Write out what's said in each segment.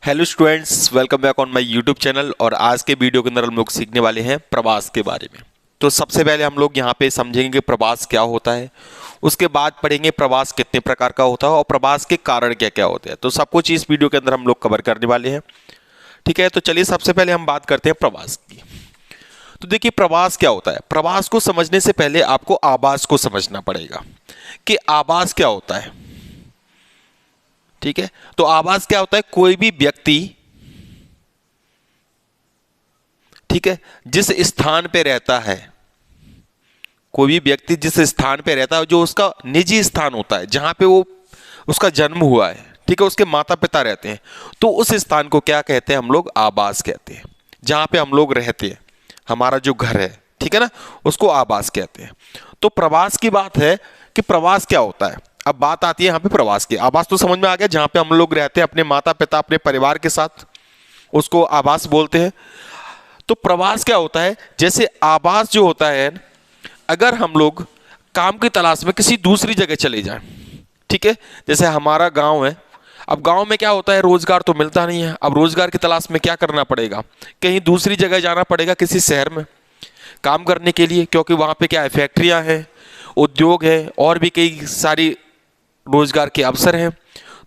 Hello students, welcome back on my YouTube channel. और आज के वीडियो के अंदर हम लोग सीखने वाले हैं प्रवास के बारे में। तो सबसे पहले हम लोग यहाँ पे समझेंगे कि प्रवास क्या होता है, उसके बाद पढ़ेंगे प्रवास कितने प्रकार का होता है और प्रवास के कारण क्या क्या होते हैं। तो सब कुछ इस वीडियो के अंदर हम लोग कवर करने वाले हैं, ठीक है। तो चलिए सबसे पहले हम बात करते हैं प्रवास की। तो देखिए प्रवास क्या होता है। प्रवास को समझने से पहले आपको आवास को समझना पड़ेगा कि आवास क्या होता है, ठीक है। तो आवास क्या होता है, कोई भी व्यक्ति, ठीक है, जिस स्थान पे रहता है, कोई भी व्यक्ति जिस स्थान पे रहता है, जो उसका निजी स्थान होता है, जहां पे वो उसका जन्म हुआ है, ठीक है, उसके माता पिता रहते हैं, तो उस स्थान को क्या कहते हैं, हम लोग आवास कहते हैं। जहां पे हम लोग रहते हैं, हमारा जो घर है, ठीक है ना, उसको आवास कहते हैं। तो प्रवास की बात है कि प्रवास क्या होता है। अब बात आती है यहाँ पे प्रवास की। आवास तो समझ में आ गया, जहां पे हम लोग रहते हैं अपने माता पिता अपने परिवार के साथ, उसको आवास बोलते हैं। तो प्रवास क्या होता है, जैसे आवास जो होता है, अगर हम लोग काम की तलाश में किसी दूसरी जगह चले जाएं, ठीक है, जैसे हमारा गांव है। अब गांव में क्या होता है, रोजगार तो मिलता नहीं है। अब रोजगार की तलाश में क्या करना पड़ेगा, कहीं दूसरी जगह जाना पड़ेगा, किसी शहर में काम करने के लिए, क्योंकि वहां पे क्या है, फैक्ट्रियां हैं, उद्योग है, और भी कई सारी रोजगार के अवसर हैं।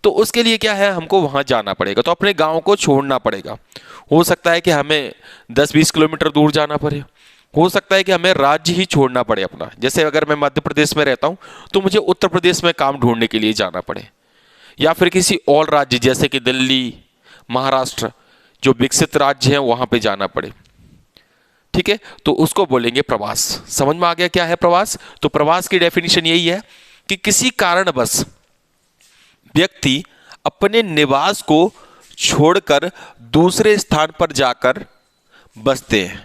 तो उसके लिए क्या है, हमको वहां जाना पड़ेगा, तो अपने गांव को छोड़ना पड़ेगा। हो सकता है कि हमें 10-20 किलोमीटर दूर जाना पड़े, हो सकता है कि हमें राज्य ही छोड़ना पड़े अपना। जैसे अगर मैं मध्य प्रदेश में रहता हूं तो मुझे उत्तर प्रदेश में काम ढूंढने के लिए जाना पड़े, या फिर किसी और राज्य जैसे कि दिल्ली, महाराष्ट्र, जो विकसित राज्य हैं, वहां पे जाना पड़े, ठीक है। तो उसको बोलेंगे प्रवास। समझ में आ गया क्या है प्रवास। तो प्रवास की डेफिनेशन यही है कि किसी कारणवश व्यक्ति अपने निवास को छोड़कर दूसरे स्थान पर जाकर बसते हैं।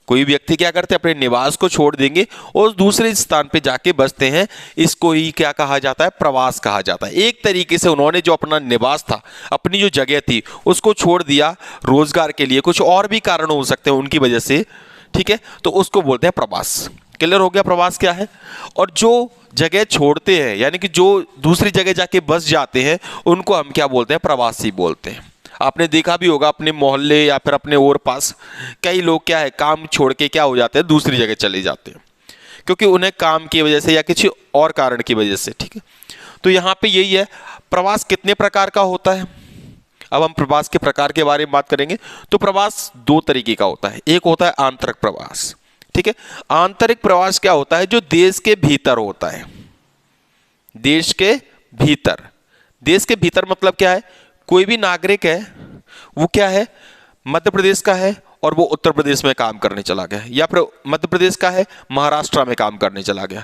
कोई व्यक्ति क्या करते हैं, अपने निवास को छोड़ देंगे और दूसरे स्थान पे जाके बसते हैं। इसको ही क्या कहा जाता है, प्रवास कहा जाता है। एक तरीके से उन्होंने जो अपना निवास था, अपनी जो जगह थी, उसको छोड़ दिया रोजगार के लिए, कुछ और भी कारण हो सकते हैं उनकी वजह से, ठीक है। तो उसको बोलते हैं प्रवास। क्लियर हो गया प्रवास क्या है। और जो जगह छोड़ते हैं, यानी कि जो दूसरी जगह जाके बस जाते हैं, उनको हम क्या बोलते हैं, प्रवासी बोलते हैं। आपने देखा भी होगा अपने मोहल्ले या फिर अपने और पास कई लोग क्या है, काम छोड़ के क्या हो जाते हैं, दूसरी जगह चले जाते हैं, क्योंकि उन्हें काम की वजह से या किसी और कारण की वजह से, ठीक है। तो यहाँ पे यही है, प्रवास कितने प्रकार का होता है। अब हम प्रवास के प्रकार के बारे में बात करेंगे। तो प्रवास दो तरीके का होता है। एक होता है आंतरिक प्रवास, ठीक है। आंतरिक प्रवास क्या होता है, जो देश के भीतर होता है। देश के भीतर, देश के भीतर मतलब क्या है, कोई भी नागरिक है, वो क्या है, मध्य प्रदेश का है और वो उत्तर प्रदेश में काम करने चला गया, या फिर मध्य प्रदेश का है, महाराष्ट्र में काम करने चला गया,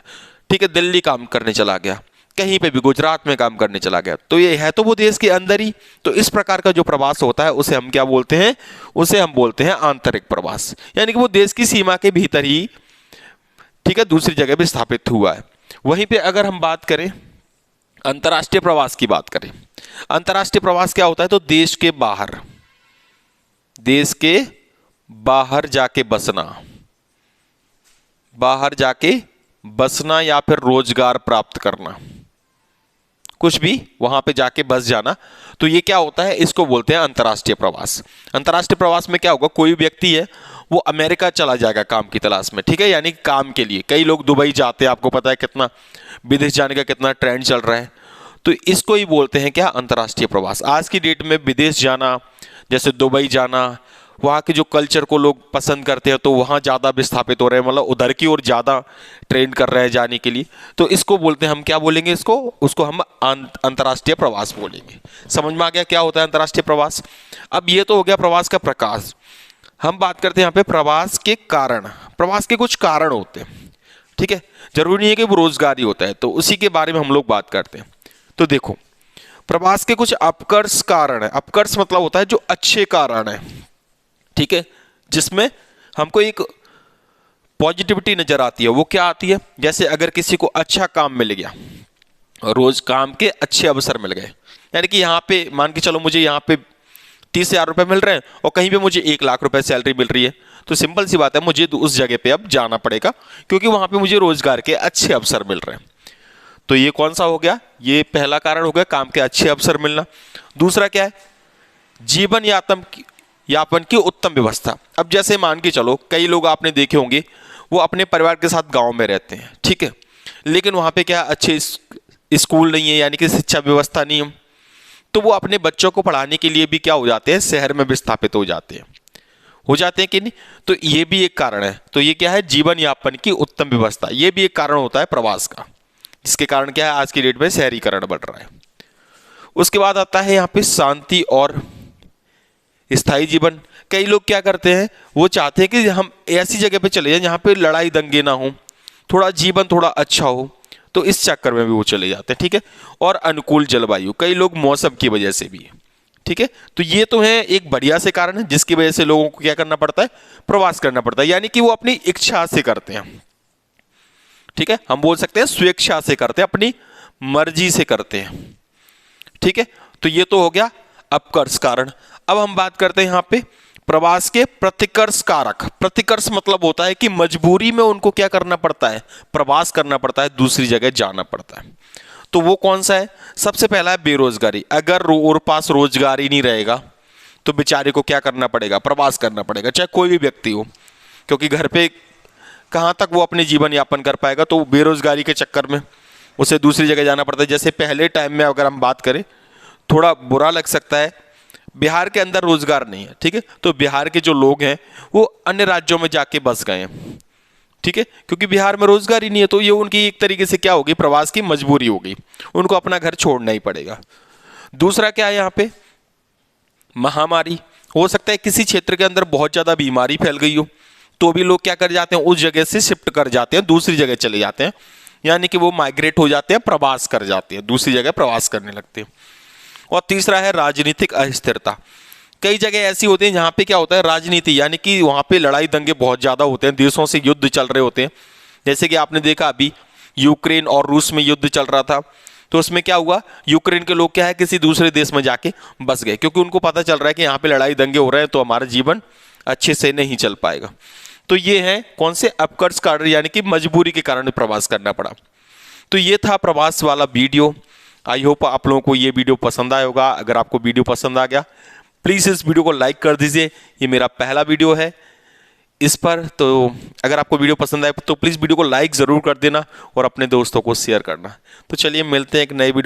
ठीक है, दिल्ली काम करने चला गया, कहीं पे भी गुजरात में काम करने चला गया, तो ये है तो वो देश के अंदर ही। तो इस प्रकार का जो प्रवास होता है उसे हम क्या बोलते हैं, उसे हम बोलते हैं आंतरिक प्रवास। यानी कि वो देश की सीमा के भीतर ही, ठीक है, दूसरी जगह पे स्थापित हुआ है। वहीं पे अगर हम बात करें अंतर्राष्ट्रीय प्रवास की बात करें, अंतर्राष्ट्रीय प्रवास क्या होता है, तो देश के बाहर, देश के बाहर जाके बसना, बाहर जाके बसना या फिर रोजगार प्राप्त करना, कुछ भी वहां पे जाके बस जाना। तो ये क्या होता है, इसको बोलते हैं अंतर्राष्ट्रीय प्रवास। अंतर्राष्ट्रीय प्रवास में क्या होगा, कोई व्यक्ति है वो अमेरिका चला जाएगा काम की तलाश में, ठीक है, यानी काम के लिए। कई लोग दुबई जाते हैं, आपको पता है कितना विदेश जाने का कितना ट्रेंड चल रहा है। तो इसको ही बोलते हैं क्या, अंतर्राष्ट्रीय प्रवास। आज की डेट में विदेश जाना, जैसे दुबई जाना, वहाँ के जो कल्चर को लोग पसंद करते हैं, तो वहाँ ज़्यादा विस्थापित हो रहे हैं, मतलब उधर की ओर ज़्यादा ट्रेंड कर रहे हैं जाने के लिए। तो इसको बोलते हैं, हम क्या बोलेंगे इसको, उसको हम अंतर्राष्ट्रीय प्रवास बोलेंगे। समझ में आ गया क्या होता है अंतर्राष्ट्रीय प्रवास। अब ये तो हो गया प्रवास का प्रकार। हम बात करते हैं यहाँ पे प्रवास के कारण। प्रवास के कुछ कारण होते हैं, ठीक है, जरूरी नहीं है कि वो रोजगार ही होता है, तो उसी के बारे में हम लोग बात करते हैं। तो देखो, प्रवास के कुछ अपकर्ष कारण है। अपकर्ष मतलब होता है जो अच्छे कारण है, ठीक है, जिसमें हमको एक पॉजिटिविटी नजर आती है। वो क्या आती है, जैसे अगर किसी को अच्छा काम मिल गया, रोज काम के अच्छे अवसर मिल गए, यानी कि यहाँ पे मान के चलो मुझे यहाँ पे 30,000 रुपए मिल रहे हैं और कहीं पे मुझे 1,00,000 रुपए सैलरी मिल रही है, तो सिंपल सी बात है, मुझे उस जगह पे अब जाना पड़ेगा, क्योंकि वहां पे मुझे रोजगार के अच्छे अवसर मिल रहे हैं। तो ये कौन सा हो गया, ये पहला कारण हो गया, काम के अच्छे अवसर मिलना। दूसरा क्या है, जीवन यापन की उत्तम व्यवस्था। अब जैसे मान के चलो, कई लोग आपने देखे होंगे वो अपने परिवार के साथ गांव में रहते हैं, ठीक है, लेकिन वहां पे क्या अच्छे स्कूल नहीं है, यानी कि शिक्षा व्यवस्था नहीं है, तो वो अपने बच्चों को पढ़ाने के लिए भी क्या हो जाते हैं, शहर में विस्थापित हो जाते हैं कि नहीं। तो ये भी एक कारण है। तो ये क्या है, जीवन यापन की उत्तम व्यवस्था, ये भी एक कारण होता है प्रवास का, जिसके कारण क्या है, आज की डेट में शहरीकरण बढ़ रहा है। उसके बाद आता है यहाँ पे शांति और स्थायी जीवन। कई लोग क्या करते हैं, वो चाहते हैं कि हम ऐसी जगह पे चले जाएं जहाँ पे लड़ाई दंगे ना हो, थोड़ा जीवन थोड़ा अच्छा हो, तो इस चक्कर में भी वो चले जाते हैं, ठीक है। और अनुकूल जलवायु, कई लोग मौसम की वजह से भी, ठीक है। तो ये तो है एक बढ़िया से कारण है जिसकी वजह से लोगों को क्या करना पड़ता है, प्रवास करना पड़ता है, यानी कि वो अपनी इच्छा से करते हैं, ठीक है। हम बोल सकते हैं स्वेच्छा से करते हैं, अपनी मर्जी से करते हैं, ठीक है। तो ये तो हो गया अपकर्ष कारण। अब हम बात करते हैं यहाँ पे प्रवास के प्रतिकर्ष कारक। प्रतिकर्ष मतलब होता है कि मजबूरी में उनको क्या करना पड़ता है, प्रवास करना पड़ता है, दूसरी जगह जाना पड़ता है। तो वो कौन सा है, सबसे पहला है बेरोजगारी। अगर और पास रोजगार ही नहीं रहेगा तो बेचारे को क्या करना पड़ेगा, प्रवास करना पड़ेगा, चाहे कोई भी व्यक्ति हो, क्योंकि घर पे कहाँ तक वो अपने जीवन यापन कर पाएगा। तो बेरोजगारी के चक्कर में उसे दूसरी जगह जाना पड़ता है। जैसे पहले टाइम में अगर हम बात करें, थोड़ा बुरा लग सकता है, बिहार के अंदर रोजगार नहीं है, ठीक है, तो बिहार के जो लोग हैं वो अन्य राज्यों में जाके बस गए हैं, ठीक है, क्योंकि बिहार में रोजगार ही नहीं है। तो ये उनकी एक तरीके से क्या होगी, प्रवास की मजबूरी होगी, उनको अपना घर छोड़ना ही पड़ेगा। दूसरा क्या है यहाँ पे, महामारी। हो सकता है किसी क्षेत्र के अंदर बहुत ज्यादा बीमारी फैल गई हो, तो भी लोग क्या कर जाते हैं, उस जगह से शिफ्ट कर जाते हैं, दूसरी जगह चले जाते हैं, यानी कि वो माइग्रेट हो जाते हैं, प्रवास कर जाते हैं, दूसरी जगह प्रवास करने लगते हैं। और तीसरा है राजनीतिक अस्थिरता। कई जगह ऐसी होती है जहां पे क्या होता है, राजनीति, यानी कि वहां पे लड़ाई दंगे बहुत ज्यादा होते हैं, देशों से युद्ध चल रहे होते हैं। जैसे कि आपने देखा अभी यूक्रेन और रूस में युद्ध चल रहा था, तो उसमें क्या हुआ, यूक्रेन के लोग क्या है, किसी दूसरे देश में जाके बस गए, क्योंकि उनको पता चल रहा है कि यहाँ पे लड़ाई दंगे हो रहे हैं, तो हमारा जीवन अच्छे से नहीं चल पाएगा। तो ये है कौन से अपकर्ष कारण, यानी कि मजबूरी के कारण प्रवास करना पड़ा। तो ये था प्रवास वाला वीडियो। आई होप आप लोगों को ये वीडियो पसंद आया होगा। अगर आपको वीडियो पसंद आ गया, प्लीज़ इस वीडियो को लाइक कर दीजिए। ये मेरा पहला वीडियो है इस पर, तो अगर आपको वीडियो पसंद आए तो प्लीज़ वीडियो को लाइक ज़रूर कर देना और अपने दोस्तों को शेयर करना। तो चलिए मिलते हैं एक नए वीडियो।